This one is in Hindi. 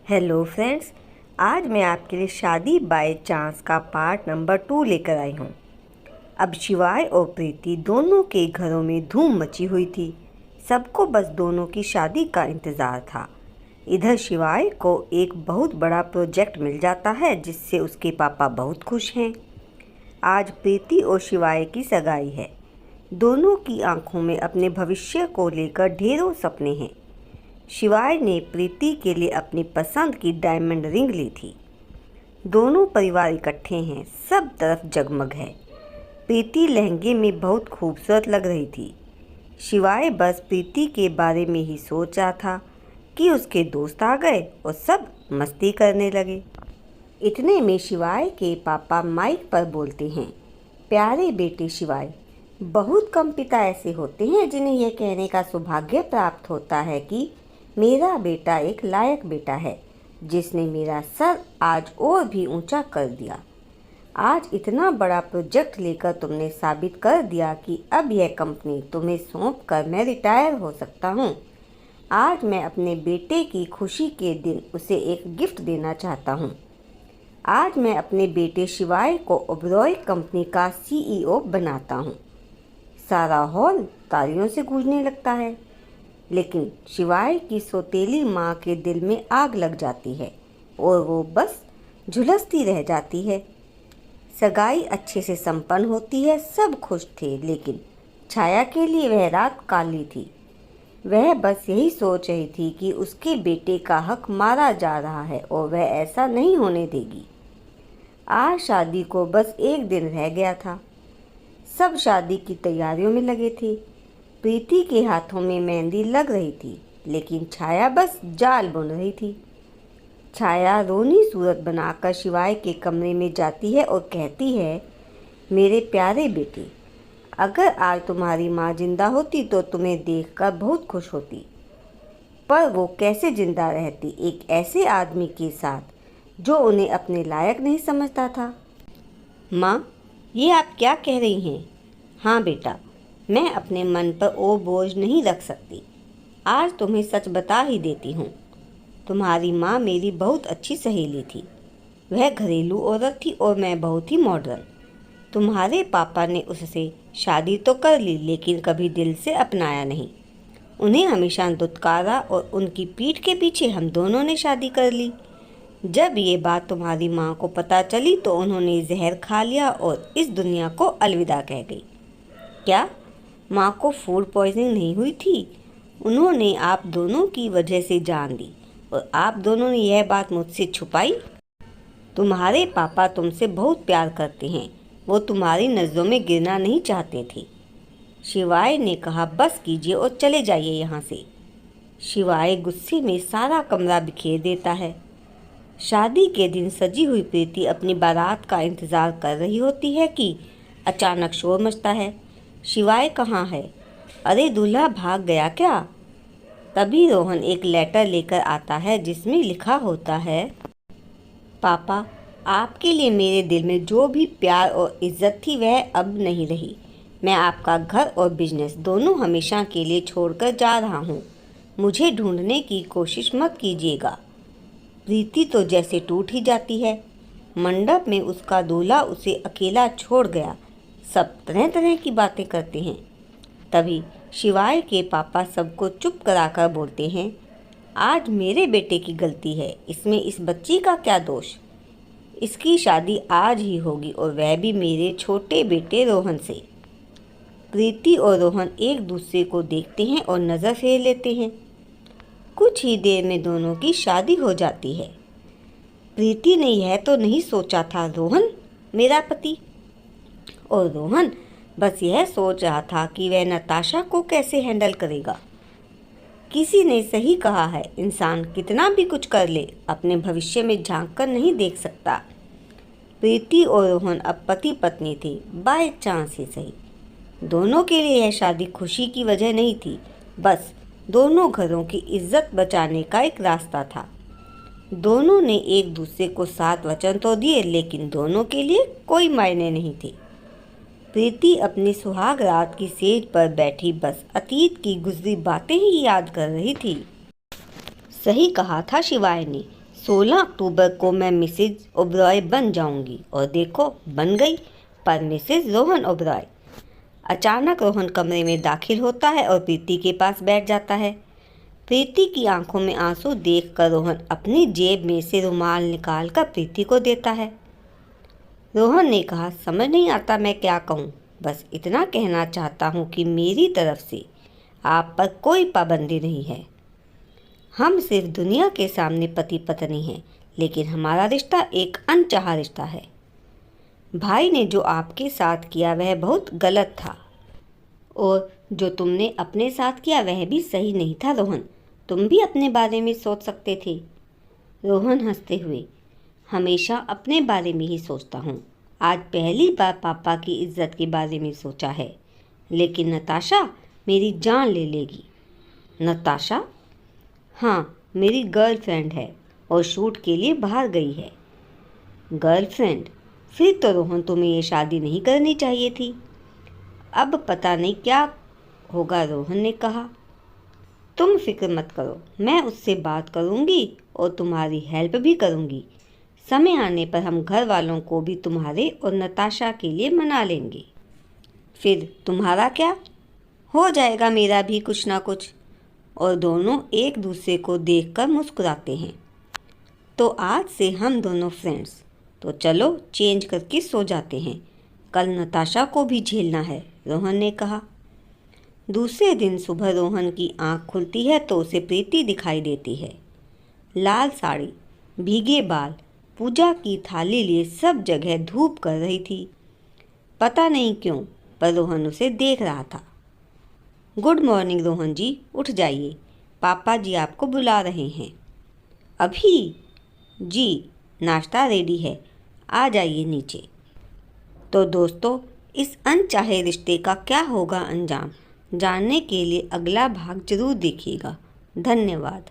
हेलो फ्रेंड्स, आज मैं आपके लिए शादी बाय चांस का पार्ट नंबर 2 लेकर आई हूँ। अब शिवाय और प्रीति दोनों के घरों में धूम मची हुई थी। सबको बस दोनों की शादी का इंतज़ार था। इधर शिवाय को एक बहुत बड़ा प्रोजेक्ट मिल जाता है जिससे उसके पापा बहुत खुश हैं। आज प्रीति और शिवाय की सगाई है। दोनों की आंखों में अपने भविष्य को लेकर ढेरों सपने हैं। शिवाय ने प्रीति के लिए अपनी पसंद की डायमंड रिंग ली थी। दोनों परिवार इकट्ठे हैं, सब तरफ जगमग है। प्रीति लहंगे में बहुत खूबसूरत लग रही थी। शिवाय बस प्रीति के बारे में ही सोच रहा था कि उसके दोस्त आ गए और सब मस्ती करने लगे। इतने में शिवाय के पापा माइक पर बोलते हैं, प्यारे बेटे शिवाय, बहुत कम पिता ऐसे होते हैं जिन्हें यह कहने का सौभाग्य प्राप्त होता है कि मेरा बेटा एक लायक बेटा है जिसने मेरा सर आज और भी ऊंचा कर दिया। आज इतना बड़ा प्रोजेक्ट लेकर तुमने साबित कर दिया कि अब यह कंपनी तुम्हें सौंप कर मैं रिटायर हो सकता हूँ। आज मैं अपने बेटे की खुशी के दिन उसे एक गिफ्ट देना चाहता हूँ। आज मैं अपने बेटे शिवाय को ओबरॉय कंपनी का CEO बनाता हूँ। सारा हॉल तालियों से गूंजने लगता है, लेकिन शिवाय की सौतेली माँ के दिल में आग लग जाती है और वो बस झुलसती रह जाती है। सगाई अच्छे से संपन्न होती है, सब खुश थे, लेकिन छाया के लिए वह रात काली थी। वह बस यही सोच रही थी कि उसके बेटे का हक मारा जा रहा है और वह ऐसा नहीं होने देगी। आज शादी को बस एक दिन रह गया था। सब शादी की तैयारियों में लगे थे। प्रीति के हाथों में मेहंदी लग रही थी, लेकिन छाया बस जाल बुन रही थी। छाया रोनी सूरत बनाकर शिवाय के कमरे में जाती है और कहती है, मेरे प्यारे बेटे, अगर आज तुम्हारी माँ जिंदा होती तो तुम्हें देखकर बहुत खुश होती। पर वो कैसे जिंदा रहती एक ऐसे आदमी के साथ जो उन्हें अपने लायक नहीं समझता था। माँ, ये आप क्या कह रही हैं? हाँ बेटा, मैं अपने मन पर और बोझ नहीं रख सकती। आज तुम्हें सच बता ही देती हूँ। तुम्हारी माँ मेरी बहुत अच्छी सहेली थी। वह घरेलू औरत थी और मैं बहुत ही मॉडर्न। तुम्हारे पापा ने उससे शादी तो कर ली, लेकिन कभी दिल से अपनाया नहीं। उन्हें हमेशा दुत्कारा और उनकी पीठ के पीछे हम दोनों ने शादी कर ली। जब ये बात तुम्हारी माँ को पता चली तो उन्होंने जहर खा लिया और इस दुनिया को अलविदा कह गई। क्या माँ को फूड पॉइजनिंग नहीं हुई थी? उन्होंने आप दोनों की वजह से जान ली और आप दोनों ने यह बात मुझसे छुपाई। तुम्हारे पापा तुमसे बहुत प्यार करते हैं, वो तुम्हारी नज़रों में गिरना नहीं चाहते थे। शिवाय ने कहा, बस कीजिए और चले जाइए यहाँ से। शिवाय गुस्से में सारा कमरा बिखेर देता है। शादी के दिन सजी हुई प्रीति अपनी बारात का इंतज़ार कर रही होती है कि अचानक शोर मचता है। शिवाय कहाँ है? अरे दूल्हा भाग गया क्या? तभी रोहन एक लेटर लेकर आता है जिसमें लिखा होता है, पापा, आपके लिए मेरे दिल में जो भी प्यार और इज्जत थी वह अब नहीं रही। मैं आपका घर और बिजनेस दोनों हमेशा के लिए छोड़कर जा रहा हूँ। मुझे ढूंढने की कोशिश मत कीजिएगा। प्रीति तो जैसे टूट ही जाती है। मंडप में उसका दूल्हा उसे अकेला छोड़ गया। सब तरह तरह की बातें करते हैं। तभी शिवाय के पापा सबको चुप कराकर बोलते हैं, आज मेरे बेटे की गलती है, इसमें इस बच्ची का क्या दोष? इसकी शादी आज ही होगी और वह भी मेरे छोटे बेटे रोहन से। प्रीति और रोहन एक दूसरे को देखते हैं और नज़र फेर लेते हैं। कुछ ही देर में दोनों की शादी हो जाती है। प्रीति ने यह तो नहीं सोचा था रोहन मेरा पति, और रोहन बस यह सोच रहा था कि वह नताशा को कैसे हैंडल करेगा। किसी ने सही कहा है, इंसान कितना भी कुछ कर ले, अपने भविष्य में झांक कर नहीं देख सकता। प्रीति और रोहन अब पति पत्नी थे, बाय चांस ही सही। दोनों के लिए यह शादी खुशी की वजह नहीं थी, बस दोनों घरों की इज्जत बचाने का एक रास्ता था। दोनों ने एक दूसरे को 7 वचन तो दिए, लेकिन दोनों के लिए कोई मायने नहीं थे। प्रीति अपनी सुहाग रात की सेज पर बैठी बस अतीत की गुजरी बातें ही याद कर रही थी। सही कहा था शिवाय ने, 16 अक्टूबर को मैं मिसेज ओबरॉय बन जाऊंगी। और देखो, बन गई, पर मिसेज रोहन ओबरॉय। अचानक रोहन कमरे में दाखिल होता है और प्रीति के पास बैठ जाता है। प्रीति की आंखों में आंसू देखकर रोहन अपनी जेब में से रुमाल निकाल कर प्रीति को देता है। रोहन ने कहा, समझ नहीं आता मैं क्या कहूँ, बस इतना कहना चाहता हूँ कि मेरी तरफ से आप पर कोई पाबंदी नहीं है। हम सिर्फ दुनिया के सामने पति पत्नी हैं, लेकिन हमारा रिश्ता एक अनचाहा रिश्ता है। भाई ने जो आपके साथ किया वह बहुत गलत था, और जो तुमने अपने साथ किया वह भी सही नहीं था। रोहन, तुम भी अपने बारे में सोच सकते थे। रोहन हंसते हुए, हमेशा अपने बारे में ही सोचता हूँ। आज पहली बार पापा की इज्जत के बारे में सोचा है, लेकिन नताशा मेरी जान ले लेगी। नताशा? हाँ, मेरी गर्लफ्रेंड है और शूट के लिए बाहर गई है। गर्लफ्रेंड? फिर तो रोहन तुम्हें ये शादी नहीं करनी चाहिए थी। अब पता नहीं क्या होगा, रोहन ने कहा। तुम फिक्र मत करो, मैं उससे बात करूंगी और तुम्हारी हेल्प भी करूंगी। समय आने पर हम घर वालों को भी तुम्हारे और नताशा के लिए मना लेंगे। फिर तुम्हारा क्या हो जाएगा, मेरा भी कुछ ना कुछ। और दोनों एक दूसरे को देखकर मुस्कुराते हैं। तो आज से हम दोनों फ्रेंड्स। तो चलो चेंज करके सो जाते हैं, कल नताशा को भी झेलना है, रोहन ने कहा। दूसरे दिन सुबह रोहन की आंख खुलती है तो उसे प्रीति दिखाई देती है। लाल साड़ी, भीगे बाल, पूजा की थाली लिए सब जगह धूप कर रही थी। पता नहीं क्यों, पर रोहन उसे देख रहा था। गुड मॉर्निंग रोहन जी, उठ जाइए, पापा जी आपको बुला रहे हैं। अभी? जी, नाश्ता रेडी है, आ जाइए नीचे। तो दोस्तों, इस अनचाहे रिश्ते का क्या होगा अंजाम, जानने के लिए अगला भाग जरूर देखिएगा। धन्यवाद।